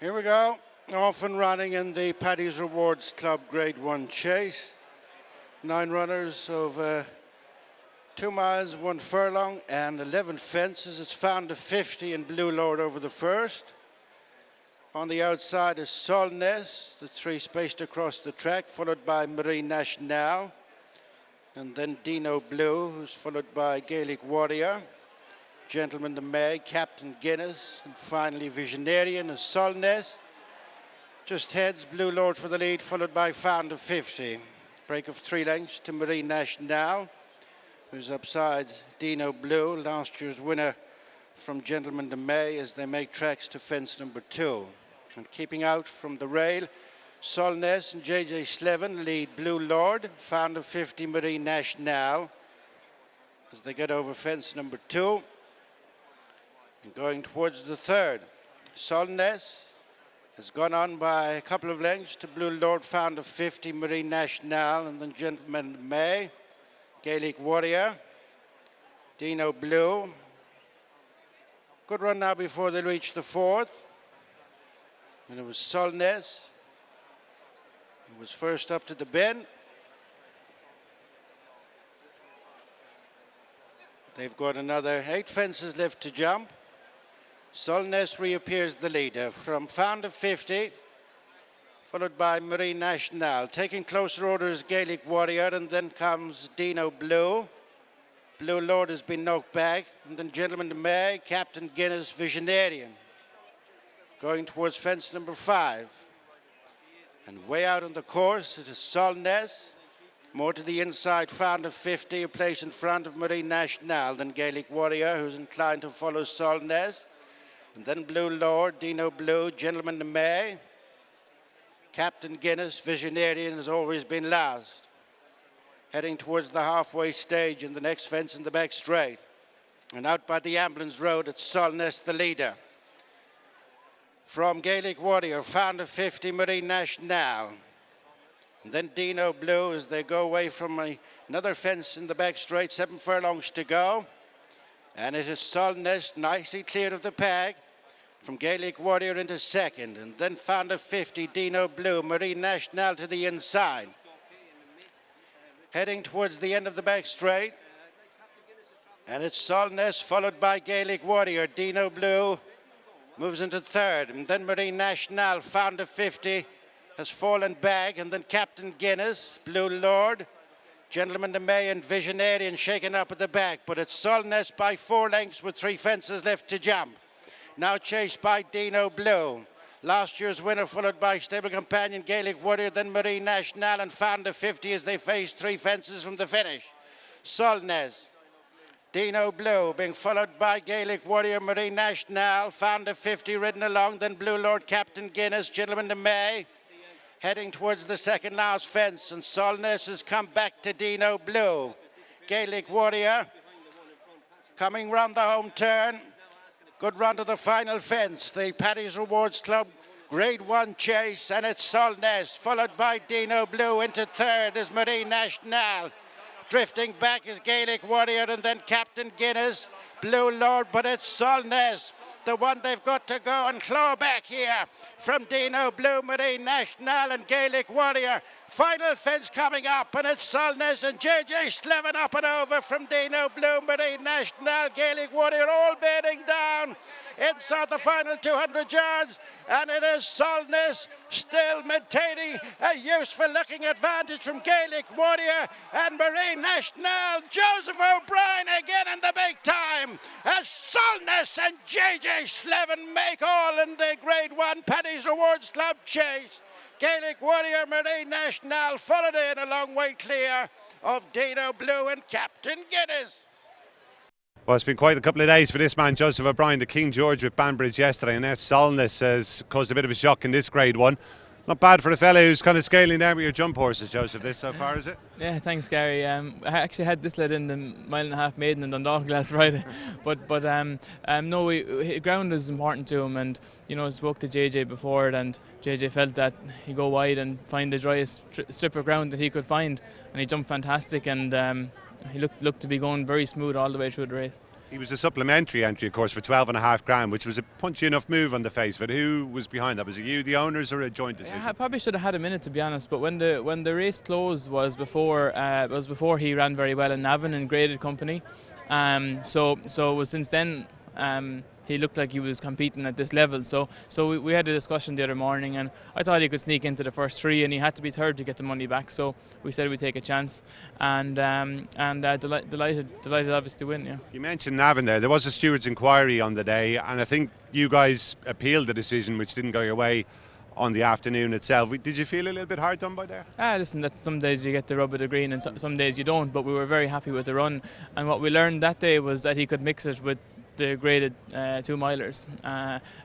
Here we go, off and running in the Paddy's Rewards Club Grade 1 chase. 9 runners of 2 miles, 1 furlong and 11 fences. It's found to 50 in Blue Lord over the first. On the outside is Solness, the 3 spaced across the track, followed by Marine Nationale. And then Dinoblue, who's followed by Gaelic Warrior. Gentleman to Meg, Captain Guinness, and finally Visionarian is Solness. Just heads Blue Lord for the lead, followed by Found of 50. Break of 3 lengths to Marine Nationale, who's upside Dinoblue, last year's winner from Gentleman to May, as they make tracks to fence number 2. And keeping out from the rail, Solness and J Slevin lead Blue Lord, Found of 50 Marine Nationale, as they get over fence number 2. And going towards the third, Solness has gone on by a couple of lengths to Blue Lord, Found of 50 Marine Nationale, and then Gentleman May, Gaelic Warrior, Dinoblue. Good run now before they reach the fourth. And it was Solness who was first up to the bend. They've got another 8 fences left to jump. Solness reappears the leader from Found of 50, followed by Marine Nationale. Taking closer order is Gaelic Warrior, and then comes Dinoblue. Blue Lord has been knocked back, and then Gentleman to May, Captain Guinness, Visionarian. Going towards fence number 5. And way out on the course, it is Solness. More to the inside, Found of 50, a place in front of Marine Nationale, then Gaelic Warrior, who's inclined to follow Solness. And then Blue Lord, Dinoblue, Gentleman to May. Captain Guinness, Visionarian, has always been last. Heading towards the halfway stage in the next fence in the back straight. And out by the ambulance road, it's Solness, the leader. From Gaelic Warrior, Found of 50, Marine Nationale. And then Dinoblue as they go away from another fence in the back straight, 7 furlongs to go. And it is Solness nicely cleared of the pack from Gaelic Warrior into second. And then Found of 50, Dinoblue, Marine Nationale to the inside. Heading towards the end of the back straight. And it's Solness followed by Gaelic Warrior. Dinoblue moves into third. And then Marine Nationale, Found of 50, has fallen back. And then Captain Guinness, Blue Lord, Gentleman to May and Visionarian shaken up at the back. But it's Solness by 4 lengths with 3 fences left to jump. Now chased by Dinoblue. Last year's winner followed by stable companion Gaelic Warrior, then Marine Nationale and Found of 50 as they face 3 fences from the finish. Solness, Dinoblue being followed by Gaelic Warrior, Marine Nationale, Found of 50 ridden along, then Blue Lord, Captain Guinness, Gentleman to May. Heading towards the second last fence, and Solness has come back to Dinoblue. Gaelic Warrior coming round the home turn. Good run to the final fence. The Paddy's Rewards Club Grade 1 chase, and it's Solness, followed by Dinoblue. Into third is Marine Nationale. Drifting back is Gaelic Warrior, and then Captain Guinness, Blue Lord, but it's Solness, the one they've got to go and claw back here from Dinoblue, Marine Nationale and Gaelic Warrior. Final fence coming up, and it's Solness and J Slevin up and over from Dinoblue, Marine Nationale, Gaelic Warrior, all bearing down inside the final 200 yards, and it is Solness still maintaining a useful looking advantage from Gaelic Warrior and Marine Nationale. Joseph O'Brien again in the big time as Solness and J Slevin make all in the Grade 1 Paddy's Rewards Club chase. Gaelic Warrior, Marine Nationale followed in a long way clear of Dinoblue and Captain Guinness. Well, it's been quite a couple of days for this man, Joseph O'Brien, the King George with Banbridge yesterday, and now Solness has caused a bit of a shock in this Grade 1. Not bad for a fella who's kind of scaling down with your jump horses, Joseph, this so far, is it? Yeah, thanks, Gary. I actually had this led in the 1.5 maiden in Dundalk last Friday, but no, ground is important to him, and I spoke to JJ before it, and JJ felt that he'd go wide and find the driest strip of ground that he could find, and he jumped fantastic, and he looked to be going very smooth all the way through the race. He was a supplementary entry, of course, for 12.5 grand, which was a punchy enough move on the face of it. Who was behind that? Was it you, the owners, or a joint decision? I probably should have had a minute, to be honest. But when the race closed was before he ran very well in Navan in graded company. So it was since then. He looked like he was competing at this level. So we had a discussion the other morning, and I thought he could sneak into the first three, and he had to be third to get the money back. So we said we'd take a chance, and delighted obviously to win. Yeah. You mentioned Navan there. There was a steward's inquiry on the day, and I think you guys appealed the decision, which didn't go your way on the afternoon itself. Did you feel a little bit hard done by there? Listen, that's some days you get the rub of the green and some days you don't, but we were very happy with the run, and what we learned that day was that he could mix it with the graded 2 milers,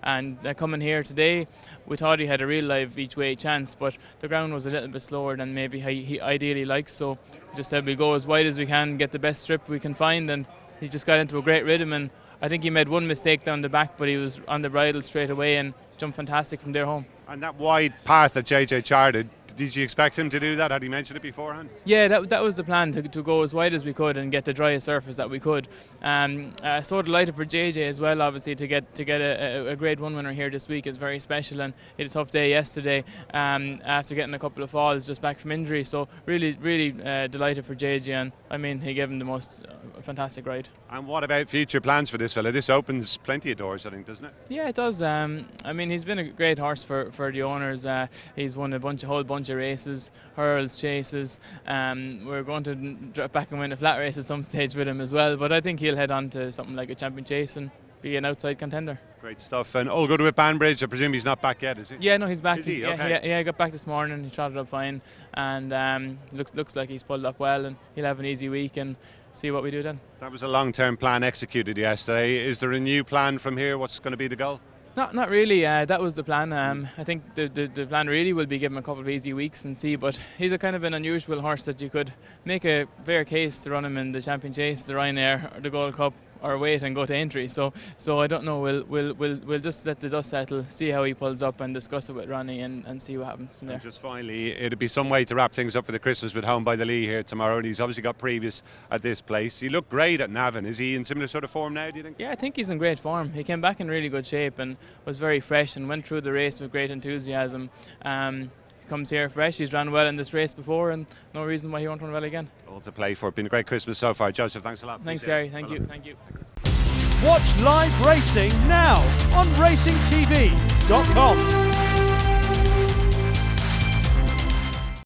and coming here today we thought he had a real live each way chance, but the ground was a little bit slower than maybe he ideally likes, so we just said we'll go as wide as we can, get the best strip we can find, and he just got into a great rhythm, and I think he made one mistake down the back, but he was on the bridle straight away and jumped fantastic from there home. And that wide path that JJ charted, did you expect him to do that? Had he mentioned it beforehand? Yeah, that was the plan, to go as wide as we could and get the driest surface that we could. So delighted for JJ as well, obviously, to get a Grade 1 winner here this week is very special, and he had a tough day yesterday after getting a couple of falls just back from injury. So really delighted for JJ, and I mean, he gave him the most fantastic ride. And what about future plans for this fella? This opens plenty of doors, I think, doesn't it? Yeah, it does. I mean, he's been a great horse for the owners. He's won a whole bunch of races, hurls, chases. We're going to drop back and win a flat race at some stage with him as well, but I think he'll head on to something like a champion chase and be an outside contender. Great stuff. And all good with Banbridge. I presume he's not back yet, is he? Yeah, no, he's back. Is he? Yeah, okay. he got back this morning. He trotted up fine, and looks like he's pulled up well, and he'll have an easy week and see what we do then. That was a long-term plan executed yesterday. Is there a new plan from here? What's going to be the goal? Not really. That was the plan. I think the plan really will be give him a couple of easy weeks and see. But he's a kind of an unusual horse that you could make a fair case to run him in the Champion Chase, the Ryanair, or the Gold Cup, or wait and go to entry. So I don't know. We'll just let the dust settle, see how he pulls up, and discuss it with Ronnie and see what happens from there. And just finally, it'd be some way to wrap things up for the Christmas with Home by the Lee here tomorrow. And he's obviously got previous at this place. He looked great at Navan. Is he in similar sort of form now, do you think? Yeah, I think he's in great form. He came back in really good shape and was very fresh and went through the race with great enthusiasm. Comes here fresh. He's run well in this race before, and no reason why he won't run well again. All to play for. Been a great Christmas so far. Joseph, thanks a lot. Thanks, Gary. Thank you. Watch live racing now on racingtv.com.